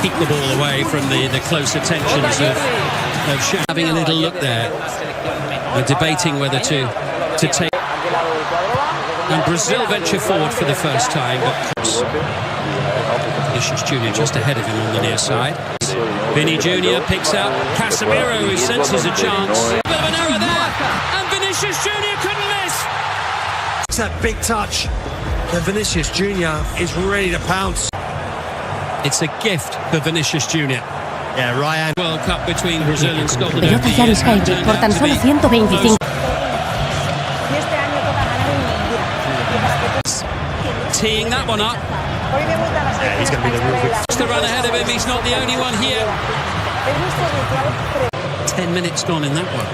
keep the ball away from the close attentions of having a little look there. They're debating whether to take. And Brazil venture forward for the first time, but Vinicius Junior just ahead of him on the near side. Vinny Junior picks up Casemiro, who senses a chance. A bit of an error there, and Vinicius Junior couldn't miss. It's that big touch, and Vinicius Junior is ready to pounce. It's a gift for Vinicius Junior. Yeah, Ryan. World Cup between Brazil and Scotland. Pelota ya Vizcaíno por tan solo 125. Teeing that one up. Yeah, he's going to be the real big. To run ahead of him, he's not the only one here. 10 minutes gone in that one.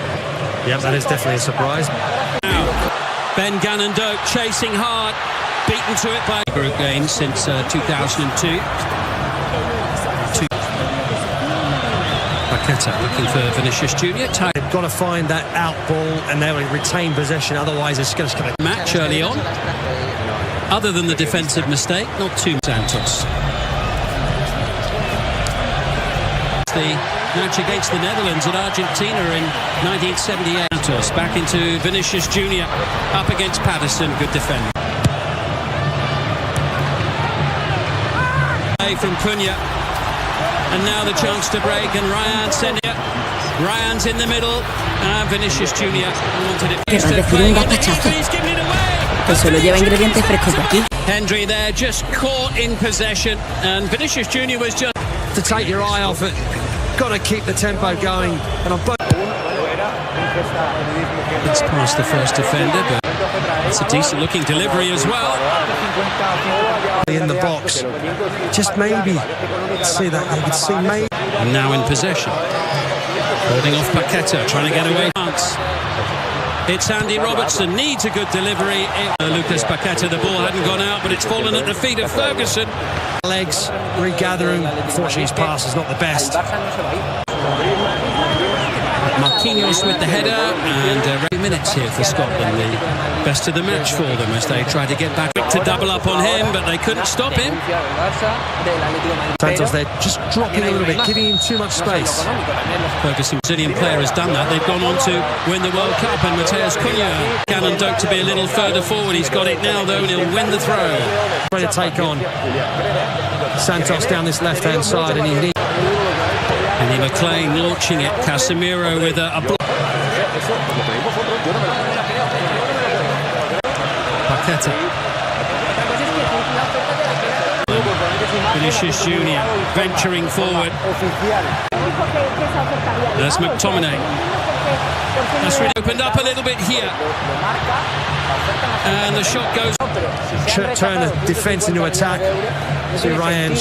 Yeah, that is definitely a surprise. Now, Ben Gannon-Doak chasing hard, beaten to it by group games since 2002. Paqueta looking for Vinicius Junior. They've got to find that out ball and they'll retain possession, otherwise it's going to match early on. Other than the defensive mistake, not too Santos. The match against the Netherlands at Argentina in 1978. Santos back into Vinicius Junior, up against Patterson, good defender. From Cunha, and now the chance to break, and Ryan sending it. Ryan's in the middle, and Vinicius Junior wanted it. He's given it away. Que solo lleva ingredientes frescos de aquí. Hendry there, just caught in possession, and Vinicius Junior was just to take your eye off it. Got to keep the tempo going, and on both. It's past the first defender, but it's a decent looking delivery as well. In the box, just maybe see that. You can see maybe. And now in possession, holding off Paqueta, trying to get away. It's Andy Robertson, needs a good delivery. Lucas Paqueta, the ball hadn't gone out, but it's fallen at the feet of Ferguson. Legs regathering. Unfortunately, his pass is not the best. Marquinhos with the header, and 8 minutes here for Scotland. The best of the match for them as they tried to get back to double up on him, but they couldn't stop him. Santos, they're just dropping a little bit, giving him too much space. Ferguson, Brazilian player, has done that. They've gone on to win the World Cup, and Mateus Cunha, Gannon-Doak to be a little further forward. He's got it now, though, and he'll win the throw. Trying to take on Santos down this left-hand side, and he needs. Andy McLean launching it. Casemiro with a block. Paqueta. Vinicius Junior venturing forward. There's McTominay. That's really opened up a little bit here. And the shot goes. Turn the defence into attack. See Ryan.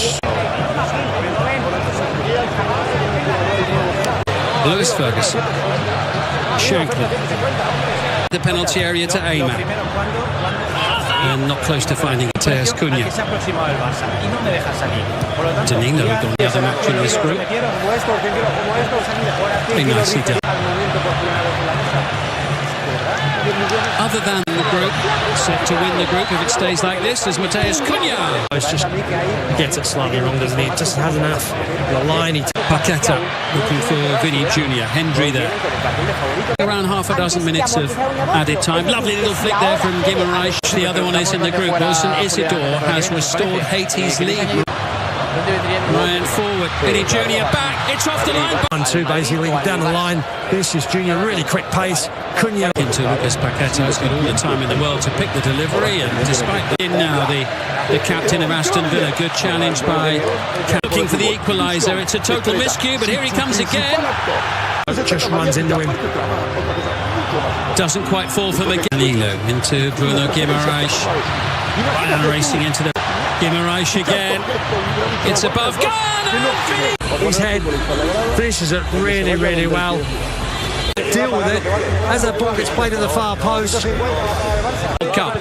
Lewis Ferguson. Shankland. The penalty area to aim at. And not close to finding Mateus Cunha. Danilo had gone the other match in this group. Very nicely done. Other than the group, set to win the group if it stays like this, is Mateus Cunha. It's just gets it slightly wrong, doesn't he? Just has enough. The line. Paqueta looking for Vinny Junior. Hendry there. Around half a dozen minutes of added time. Lovely little flick there from Guimaraes. The other one is in the group. Wilson Isidore has restored Haiti's lead. Ryan forward. Vinny Junior back. It's off the line. 1-2 basically down the line. Vinicius Junior really quick pace. Cunha into Lucas Paqueta, has got all the time in the world to pick the delivery, and despite the now the captain of Aston Villa, good challenge by looking for the equaliser. It's a total miscue, but here he comes again. Just runs into him. Doesn't quite fall for Danilo into Bruno Guimaraes. Ryan racing into the Guimaraes again. It's above. His head finishes it really, really well. Deal with it as that ball gets played at the far post. Cup.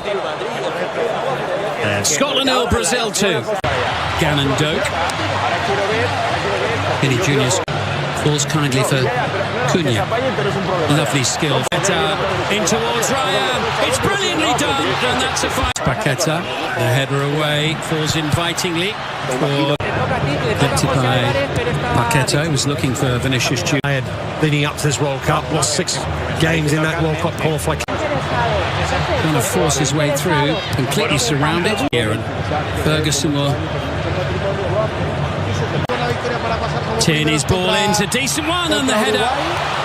Scotland 0, Brazil 2. Gannon-Doak. Vinny Junior falls kindly for Cunha. Lovely skill. In towards Ryan. It's brilliantly done, and that's a fight. Paqueta, the header away, falls invitingly for Collected by Paquetá, was looking for Vinicius Junior. Leading up to this World Cup, lost 6 games in that World Cup qualification. Trying to force his way through, completely surrounded here, and Ferguson will. Tierney's ball in, a decent one, and the header.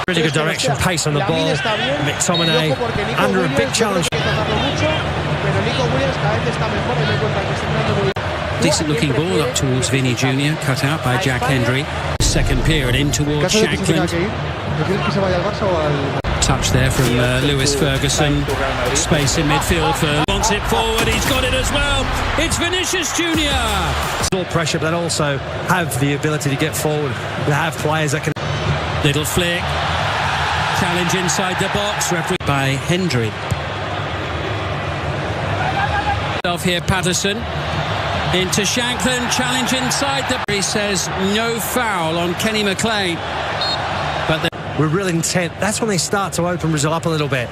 Really good direction, pace on the ball. McTominay under a big challenge. Decent looking ball up towards Vinny Jr., cut out by Jack Hendry. Second period in towards Shankland. Touch there from Lewis Ferguson. Space in midfield for wants it forward. He's got it as well. It's Vinicius Jr. Still pressure, but also have the ability to get forward. They have players that can. Little flick. Challenge inside the box. Referee by Hendry. Off here, Patterson. Into Shankland. Challenge inside the. He says no foul on Kenny McLean. But we're real intent. That's when they start to open Brazil up a little bit.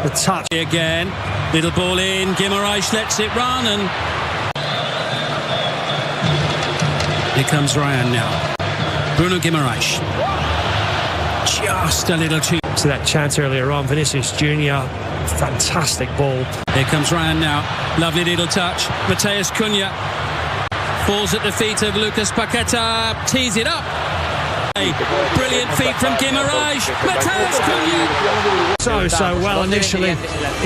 The touch. Again. Little ball in. Guimarães lets it run, and here comes Ryan now. Bruno Guimarães. Just a little too. To that chance earlier on, Vinicius Jr. Fantastic ball. Here comes Ryan now. Lovely little touch. Matheus Cunha falls at the feet of Lucas Paquetá. Tees it up. Brilliant feet from Guimarães. Matheus Cunha. So well initially.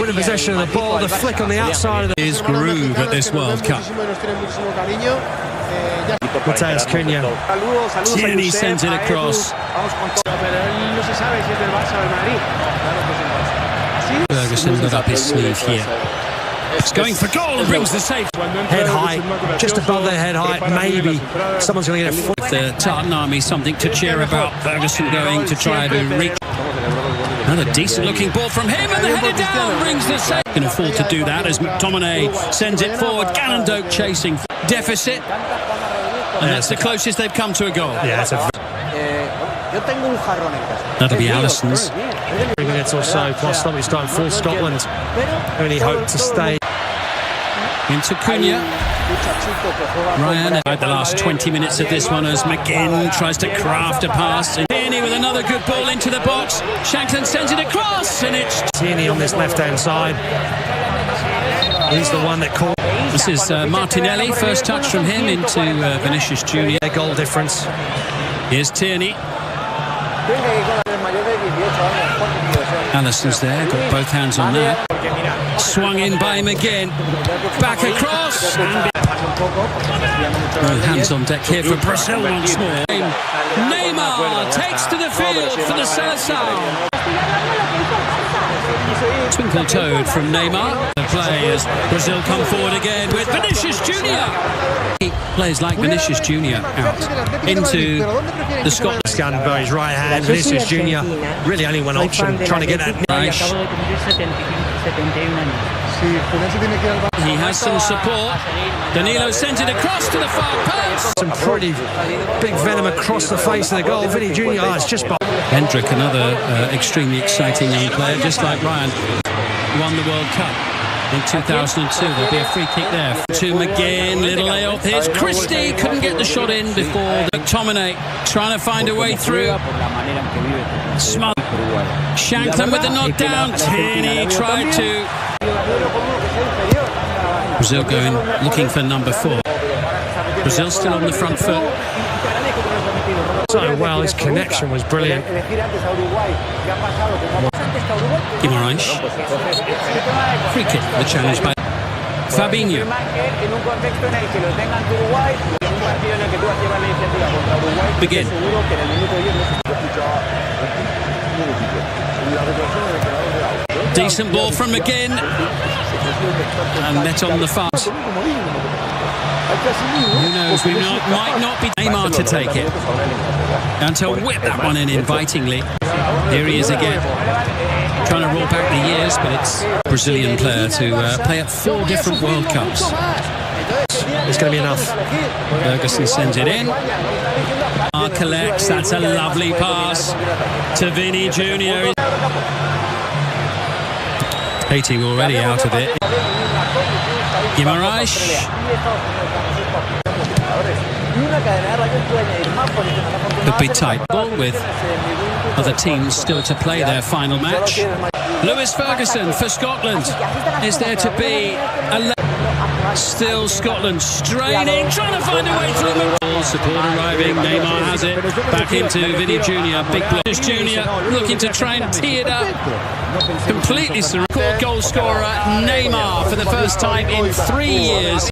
With the possession of the ball, the flick on the outside of the. His groove at this World Cup. Matheus Cunha. Tierney sends it across. Ferguson got up his sleeve here. It's going for goal, brings the save. Head height, just above their head height, maybe someone's going to get a foot. The Tartan Army, something to cheer about. Ferguson going to try to reach. Another decent looking ball from him, and the header down brings the save. Can afford to do that as McTominay sends it forward. Ganondorf chasing deficit, and that's the closest they've come to a goal. Yeah, it's a. That'll be Alisson's. 3 minutes or so plus stoppage time for Scotland. Only hope to stay. Into Cunha. Ryan at the last 20 minutes of this one as McGinn tries to craft a pass. Tierney with another good ball into the box. Shankland sends it across, and it's Tierney on this left-hand side. He's the one that called. This is Martinelli. First touch from him into Vinicius Jr. Goal difference. Here's Tierney. Alisson's there, got both hands on that. Swung in by McGinn. Back across. Hands on deck here for Brazil once more. Neymar takes to the field for the Seleção. Twinkle toed from Neymar. The play as Brazil come forward again with Vinicius Jr. Players like Vinicius Jr. out into the Scotland. Scanned by his right hand. Vinicius Jr. really only one option, trying to get that. He has some support. Danilo sends it across to the far post. Some pretty big venom across the face of the goal. Vinny Jr. It's just. Hendrick, another extremely exciting young player, just like Ryan, won the World Cup in 2002. There'll be a free kick there to McGinn. Little layoff. Here's Christie. Couldn't get the shot in before. McTominay trying to find a way through. Smart. Shankland with the nod down. Tierney tried to. Brazil going, looking for number 4. Brazil still on the front foot. So well, his connection was brilliant. Guimarães. Free kick, the challenge by Fabinho. Begin. Decent ball from McGinn. And met on the far. Who knows, might not be Neymar to take it. And to whip that one in invitingly. Here he is again. Trying to roll back the years, but it's a Brazilian player to play at 4 different World Cups. It's going to be enough. Ferguson sends it in. Collects, that's a lovely pass to Vinny Jr. Hating already out of it. Guimarães. Could be tight ball with other teams still to play their final match. Lewis Ferguson for Scotland. Is there to be a... Still Scotland straining, trying to find a way through. Support arriving, Neymar has it, back into Vinny Jr., big block. Jr. looking to try and tee it up. Completely surrounded. Goal scorer Neymar for the first time in 3 years.